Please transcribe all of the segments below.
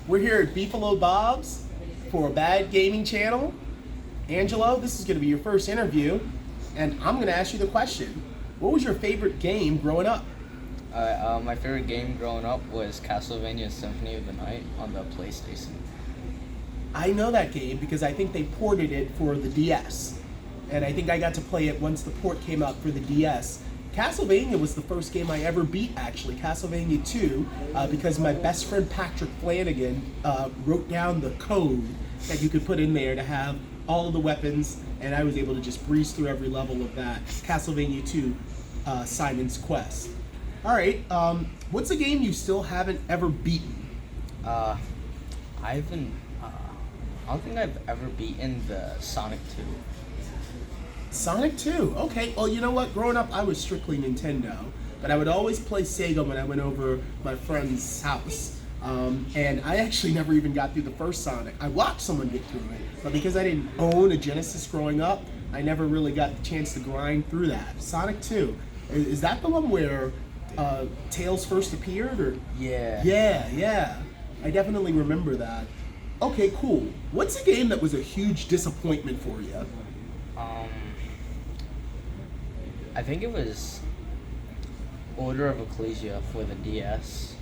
We're here at Beefalo Bob's for a Bad Gaming Channel. Angelo, this is going to be your first interview, and I'm going to ask you the question. What was your favorite game growing up? My favorite game growing up was Castlevania Symphony of the Night on the PlayStation. I know that game because I think they ported it for the DS, and I think I got to play it once the port came out for the DS. Castlevania was the first game I ever beat, actually, Castlevania 2, because my best friend Patrick Flanagan wrote down the code that you could put in there to have all of the weapons, and I was able to just breeze through every level of that. Castlevania 2, Simon's Quest. All right, what's a game you still haven't ever beaten? I don't think I've ever beaten the Sonic 2. Sonic 2, okay. Well, you know what? Growing up, I was strictly Nintendo, but I would always play Sega when I went over my friend's house. And I actually never even got through the first Sonic. I watched someone get through it, but because I didn't own a Genesis growing up, I never really got the chance to grind through that. Sonic 2, is that the one where Tails first appeared? Or? Yeah. Yeah. I definitely remember that. Okay, cool. What's a game that was a huge disappointment for you? I think it was Order of Ecclesia for the DS.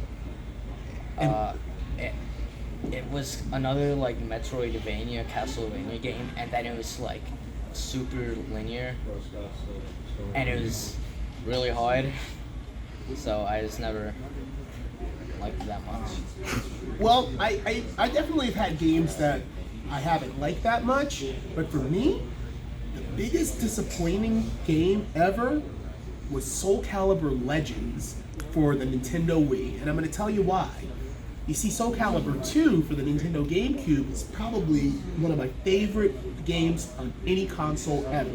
It was another like Metroidvania, Castlevania game, and then it was like super linear, and it was really hard. So I just never liked it that much. Well, I definitely have had games that I haven't liked that much, but for me, the biggest disappointing game ever was Soul Calibur Legends for the Nintendo Wii, and I'm going to tell you why. You see, Soul Calibur 2 for the Nintendo GameCube is probably one of my favorite games on any console ever.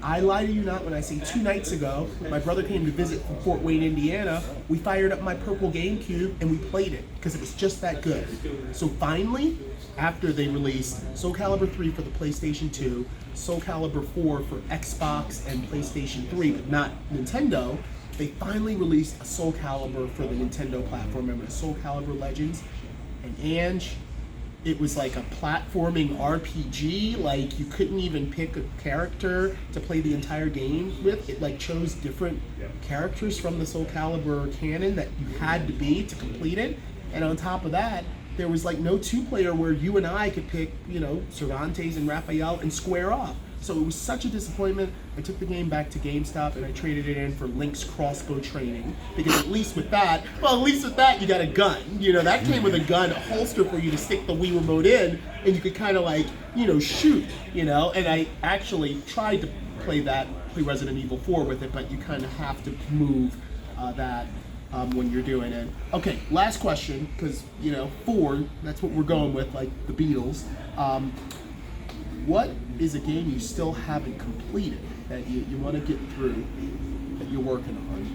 I lie to you not when I say 2 nights ago, my brother came to visit from Fort Wayne, Indiana. We fired up my purple GameCube and we played it because it was just that good. So finally, after they released Soul Calibur 3 for the PlayStation 2, Soul Calibur 4 for Xbox and PlayStation 3, but not Nintendo, they finally released a Soul Calibur for the Nintendo platform. Remember, Soul Calibur Legends? And Ange, it was like a platforming RPG. Like, you couldn't even pick a character to play the entire game with. It like chose different characters from the Soul Calibur canon that you had to be to complete it. And on top of that, there was like no 2-player where you and I could pick, Cervantes and Raphael and square off. So it was such a disappointment. I took the game back to GameStop and I traded it in for Link's crossbow training. Because at least with that, you got a gun. That came with a gun, a holster for you to stick the Wii remote in, and you could kind of like, shoot, And I actually tried to play Resident Evil 4 with it, but you kind of have to move that when you're doing it. Okay, last question, because, 4, that's what we're going with, like the Beatles. What is a game you still haven't completed that you want to get through, that you're working on?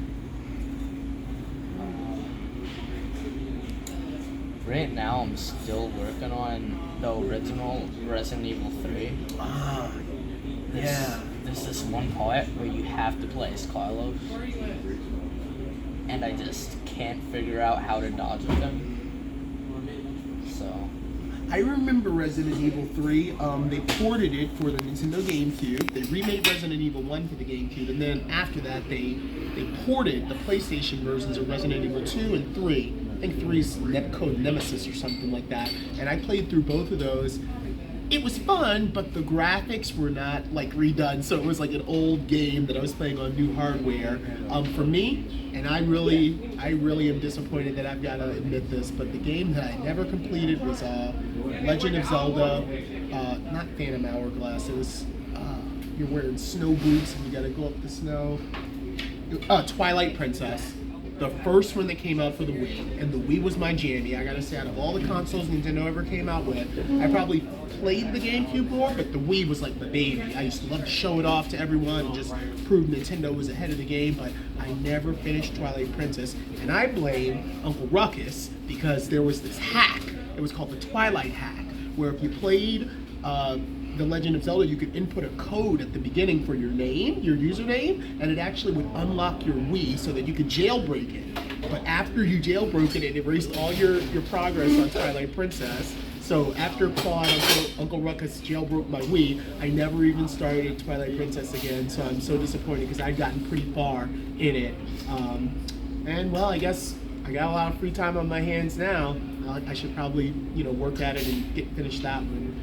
Right now, I'm still working on the original Resident Evil 3. There's this one part where you have to play as Carlos, and I just can't figure out how to dodge with him. So I remember Resident Evil 3, they ported it for the Nintendo GameCube, they remade Resident Evil 1 for the GameCube, and then after that they ported the PlayStation versions of Resident Evil 2 and 3. I think 3's Code Nemesis or something like that, and I played through both of those. It was fun, but the graphics were not like redone, so it was like an old game that I was playing on new hardware. For me, and I really am disappointed that I've got to admit this, but the game that I never completed was Legend of Zelda, not Phantom Hourglass. It was you're wearing snow boots and you got to go up the snow. Twilight Princess. The first one that came out for the Wii, and the Wii was my jammy. I gotta say, out of all the consoles Nintendo ever came out with, I probably played the GameCube more, but the Wii was like my baby. I used to love to show it off to everyone and just prove Nintendo was ahead of the game, but I never finished Twilight Princess, and I blame Uncle Ruckus because there was this hack. It was called the Twilight Hack, where if you played The Legend of Zelda, you could input a code at the beginning for your name, your username, and it actually would unlock your Wii so that you could jailbreak it. But after you jailbroke it, it erased all your progress on Twilight Princess. So after Claude, Uncle Ruckus jailbroke my Wii, I never even started Twilight Princess again. So I'm so disappointed because I'd gotten pretty far in it. And well, I guess I got a lot of free time on my hands now. I should probably, work at it and finish that one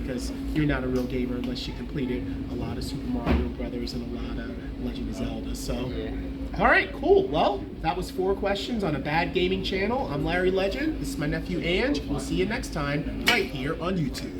because you're not a real gamer unless you completed a lot of Super Mario Brothers and a lot of Legend of Zelda. So, Yeah. All right, cool. Well, that was 4 questions on a bad gaming channel. I'm Larry Legend. This is my nephew Ange. We'll see you next time right here on YouTube.